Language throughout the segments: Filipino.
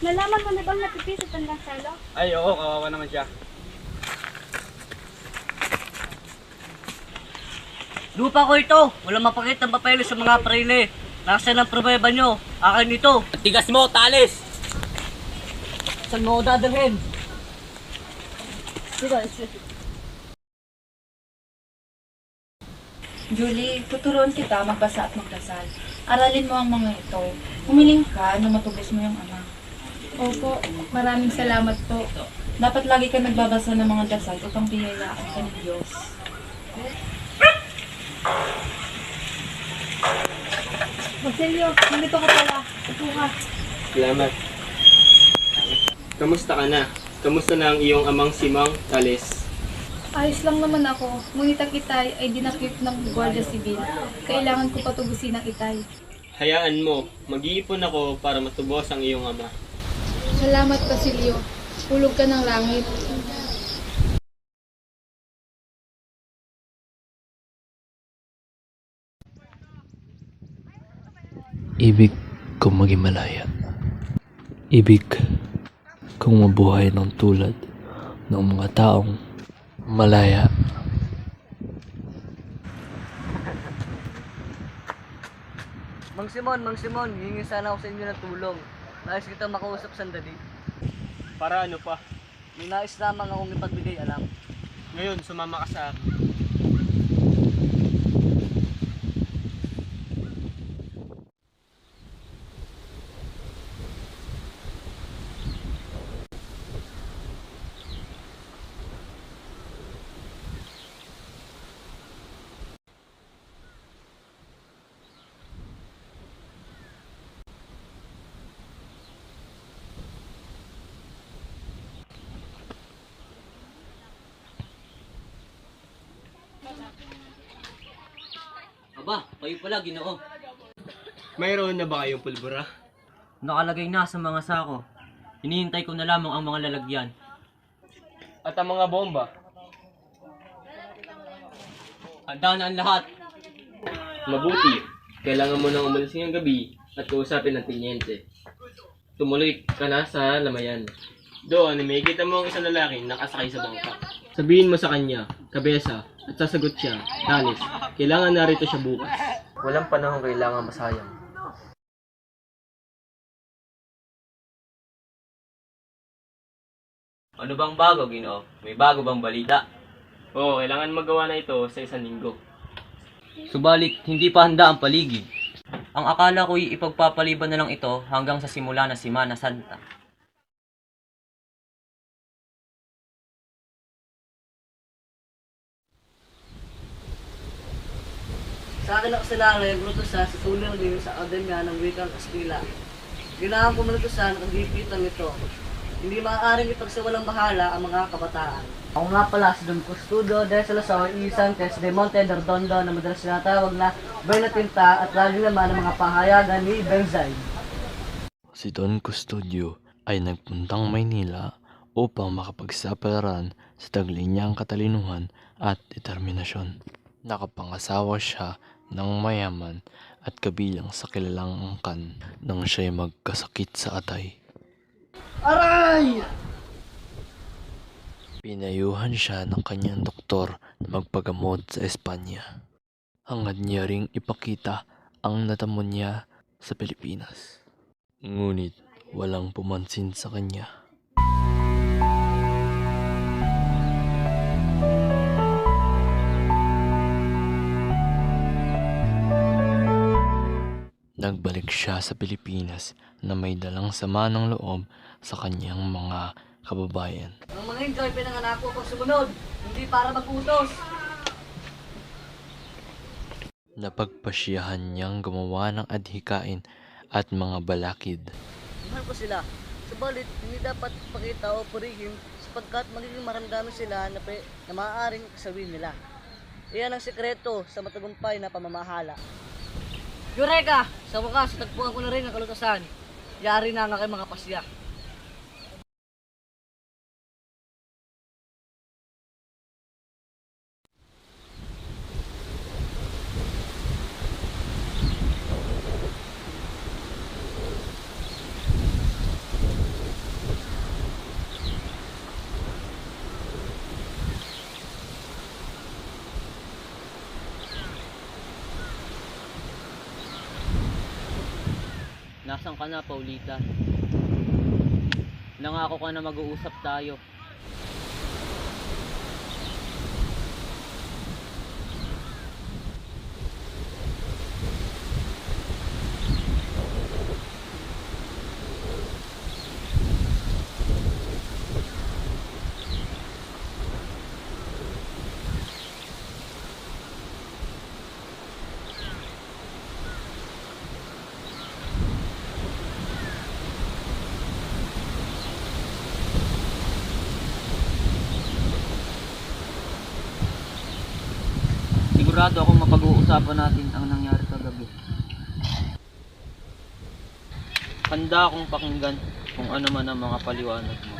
Nalaman mo na bang napipisit ang Gonzalo? Ay, oo, kawawa naman siya. Lupa ko ito. Walang mapakitang papeles sa mga parile. Nasaan ang pruweba nyo? Akin ito. Tigas mo, talis! Saan mo ako dadalhin? Julie, tuturuan kita magbasa at magdasal. Aralin mo ang mga ito. Humiling ka na matubos mo yung ama. Opo, maraming salamat po. Dapat lagi ka nagbabasa ng mga dasal upang biyayaan ka ng Diyos. Basilio, nandito ka pala. Upo ka. Salamat. Kamusta ka na? Kamusta na ang iyong amang simang Talis? Ayos lang naman ako. Ngunit ang itay ay dinakip ng Guardia Civil. Kailangan ko patubusin ang itay. Hayaan mo, mag-iipon ako para matubos ang iyong ama. Salamat, Basilio. Hulog ka ng langit. Ibig kong maging malaya. Ibig kong mabuhay ng tulad ng mga taong malaya. Mang Simon, hihingi sana ako sa inyo ng tulong. Nais kitang makausap sandali. Para ano pa? May nais lamang akong ipagbigay alam. Ngayon, sumama ka sa akin. Aba, kayo pala, Ginoo. Mayroon na ba kayong pulbura? Nakalagay na sa mga sako. Hinihintay ko na lamang ang mga lalagyan. At ang mga bomba? Handa na ang lahat. Mabuti. Kailangan mo nang umalis ngayong gabi at kausapin ng tinyente. Tumuloy ka na sa lamayan. Doon, may kita mo ang isang lalaki nakasakay sa bangka. Sabihin mo sa kanya, kabesa, at sasagot siya, Talis, kailangan narito siya bukas. Walang panahon kailangan masayang. Ano bang bago, Ginoo? May bago bang balita? Oo, kailangan magawa na ito sa isang linggo. Subalit, hindi pa handa ang paligid. Ang akala ko'y ipagpapaliban na lang ito hanggang sa simula na Semana Santa. Sa akin ang kasalanan ay brutusan sa sulang din sa Akademya ng Wikang Kastila. Ginahan ko manutusan ang gipitan nito. Hindi maaaring ipagsawalang bahala ang mga kabataan. Ako nga pala si Don Custodio de Salazar y Santos de Monte de Redondo na madalas sinatawag na Bernatinta at lagi naman ang mga pahayagan ni Benzay. Si Don Custodio ay nagpuntang Maynila upang makapagsapalaran sa taglinyang katalinuhan at determinasyon. Nakapangasawa siya ng mayaman at kabilang sa kilalang angkan nang siya'y magkasakit sa atay. Aray! Pinayuhan siya ng kanyang doktor na magpagamot sa Espanya. Hangad niya ring ipakita ang natamo niya sa Pilipinas. Ngunit walang pumansin sa kanya. Nagbalik siya sa Pilipinas na may dalang sama ng loob sa kanyang mga kababayan. Ang mga enjoy pinanganak ko pag sumunod, hindi para mag-utos. Napagpasyahan niyang gumawa ng adhikain at mga balakid. Mahal ko sila. Subalit, hindi dapat pakita o purihin sapagkat magiging maramdaman sila na maaaring kasawin nila. Iyan ang sekreto sa matagumpay na pamamahala. Eureka! Sa wakas, tagpuan ko na rin ang kalutasan. Yari na ang aking mga pasya. Nasaan ka na, Paulita? Nangako ka na mag-uusap tayo. Sigurado akong mapag-uusapan natin ang nangyari kagabi. Handa akong pakinggan kung ano man ang mga paliwanag mo.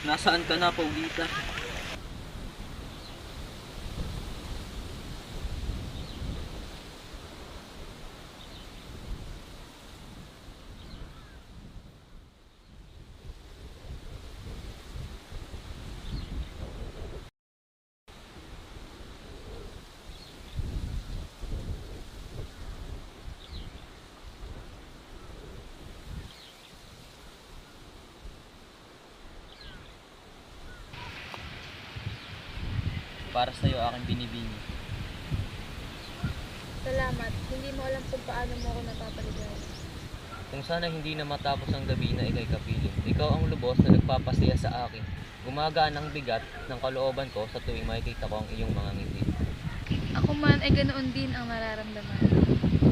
Nasaan ka na, Paulita? Para sa'yo aking binibini. Salamat. Hindi mo alam kung paano mo ako napapaligaya. Kung sana hindi na matapos ang gabi na ikay kapiling, ikaw ang lubos na nagpapasaya sa akin. Gumagaan ang bigat ng kalooban ko sa tuwing makikita ko ang iyong mga ngiti. Ako man ay ganoon din ang nararamdaman.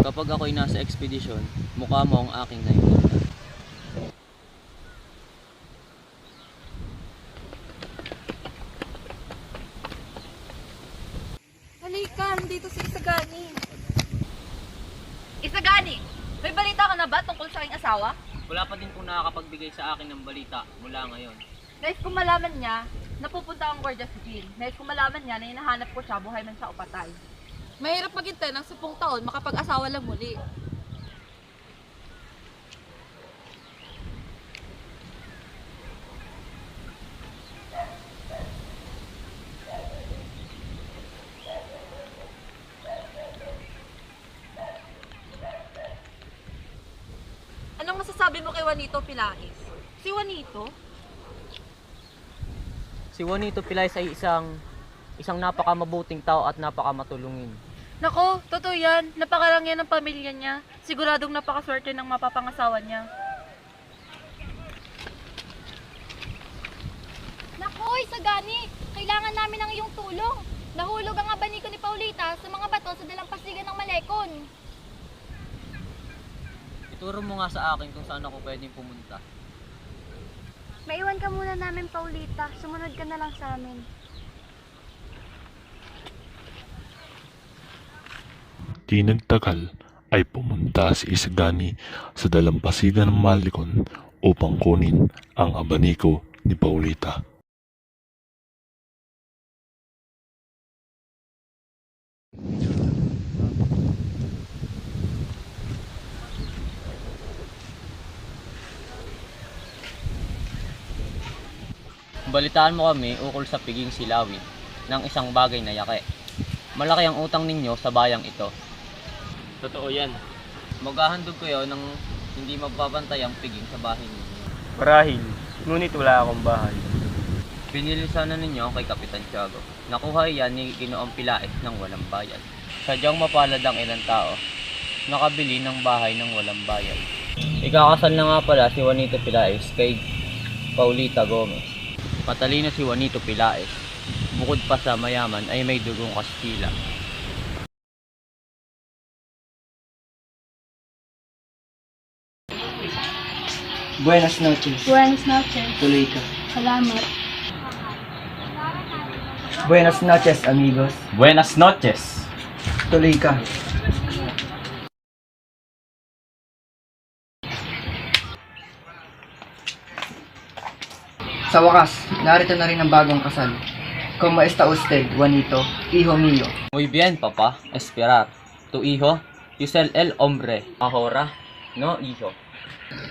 Kapag ako'y nasa ekspedisyon, mukha mo ang aking naipunta. Halika, nandito si Isagani. Isagani, may balita ka na ba tungkol sa aking asawa? Wala pa din po nakakapagbigay sa akin ng balita mula ngayon. Nais kong malaman niya na pupunta ang Guardia Civil. Nais kong malaman niya na hinahanap ko siya buhay man sa o patay. Mahirap maghintay ng 10 taon makapag-asawa lang muli. Anong masasabi mo kay Juanito Pilais? Si Juanito? Si Juanito Pilais ay isang napakamabuting tao at napakamatulungin. Nako, totoo yan. Napakarangya ng pamilya niya. Siguradong napakaswerte ng mapapangasawa niya. Nakoy, Sagani! Kailangan namin ng iyong tulong. Nahulog ang abaniko ni Paulita sa mga bato sa dalampasigan ng Malekon. Ituro mo nga sa akin kung saan ako pwedeng pumunta. Maiwan ka muna namin, Paulita. Sumunod ka na lang sa amin. Di nagtagal ay pumunta si Isagani sa dalampasigan ng Malikon upang kunin ang abaniko ni Paulita. Balitaan mo kami ukol sa piging silawi ng isang bagay na yake. Malaki ang utang ninyo sa bayang ito. Totoo yan. Maghahandog kayo ng hindi magbabantay ang piging sa bahay ninyo. Marahil, ngunit wala akong bahay. Pinili sana ninyo kay Kapitan Tiago. Nakuha yan ni Ginoong Pilais ng walang bayad. Sadyang mapalad ang ilang tao. Nakabili ng bahay ng walang bayad. Ikakasal na nga pala si Juanito Pilais kay Paulita Gomez. Patalino si Juanito Pilais. Bukod pa sa mayaman ay may dugong Kastila. Buenas noches. Buenas noches. Tuloy ka. Salamat. Buenas noches, amigos. Buenas noches! Tuloy ka. Sa wakas, narito na rin ang bagong kasal. Como está usted, Juanito, hijo mío? Muy bien, papá. Esperar. Tu hijo, you sell el hombre. Ahora, no hijo.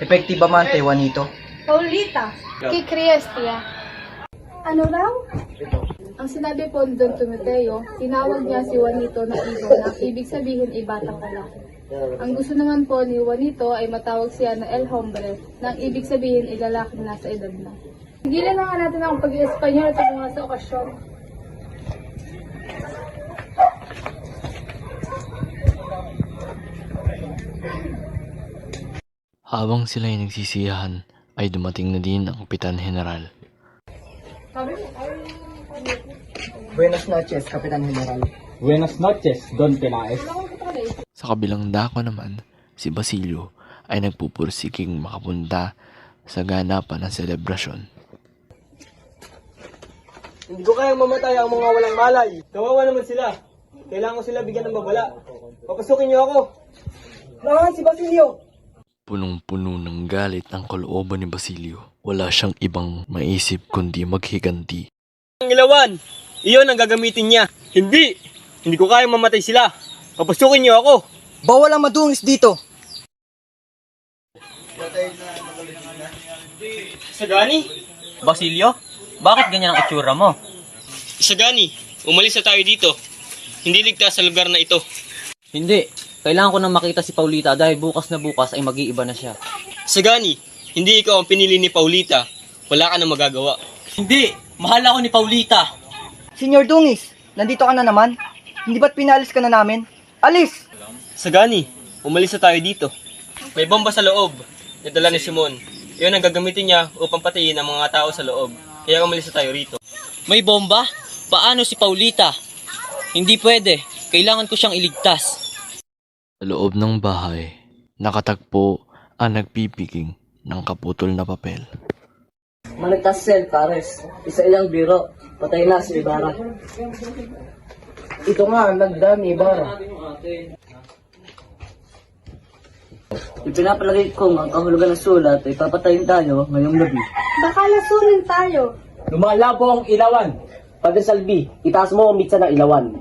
Efectivamente, Juanito. Paulita, Kikriestia. Ano raw? Ang sinabi po ni Don Timoteo, tinawag niya si Juanito na iho na ibig sabihin ay batang lalaki. Ang gusto naman po ni Juanito ay matawag siya na El Hombre na ang ibig sabihin ay lalaking nasa edad na. Tigilan na nga natin ang pag-i-Espanyol at mga sa okasyon. Habang sila ay nagsisiyahan, ay dumating na din ang Kapitan General. Buenas noches, Kapitan General. Buenas noches, Don Pelaez. Sa kabilang dako naman, si Basilio ay nagpupursiking makapunta sa ganapan ng selebrasyon. Hindi ko kayang mamatay ang mga walang malay. Kawawa naman sila. Kailangan ko sila bigyan ng babala. Papasukin niyo ako. Naman si Basilio! Punong-puno ng galit ang kalooban ni Basilio. Wala siyang ibang maisip kundi maghiganti. Ang ilawan, iyon ang gagamitin niya. Hindi! Hindi ko kayang mamatay sila. Papasukin niyo ako. Bawal ang madungis dito! Isagani? Basilio, bakit ganyan ang itsura mo? Isagani, umalis na tayo dito. Hindi ligtas sa lugar na ito. Hindi, kailangan ko nang makita si Paulita dahil bukas na bukas ay mag-iiba na siya. Isagani, hindi ikaw ang pinili ni Paulita. Wala ka na magagawa. Hindi, mahal ako ni Paulita. Senyor Dungis, nandito ka na naman? Hindi ba't pinalis ka na namin? Alis! Isagani, umalis na tayo dito. May bomba sa loob. Nadala ni Simon. Iyon ang gagamitin niya upang patayin ang mga tao sa loob. Kaya umalis na tayo rito. May bomba? Paano si Paulita? Hindi pwede, kailangan ko siyang iligtas. Sa loob ng bahay, nakatagpo ang nagpipiging ng kaputol na papel. Managtas sel, pares. Isa ilang biro. Patay na si Ibarra. Ito nga, nagdami Ibarra. Ipinapalagay kong ang kahulugan ng sulat ay papatayin tayo ngayong gabi. Baka lasunin tayo. Lumalabo ang ilawan. Padre Salvi, itaas mo ang mitsa ng ilawan.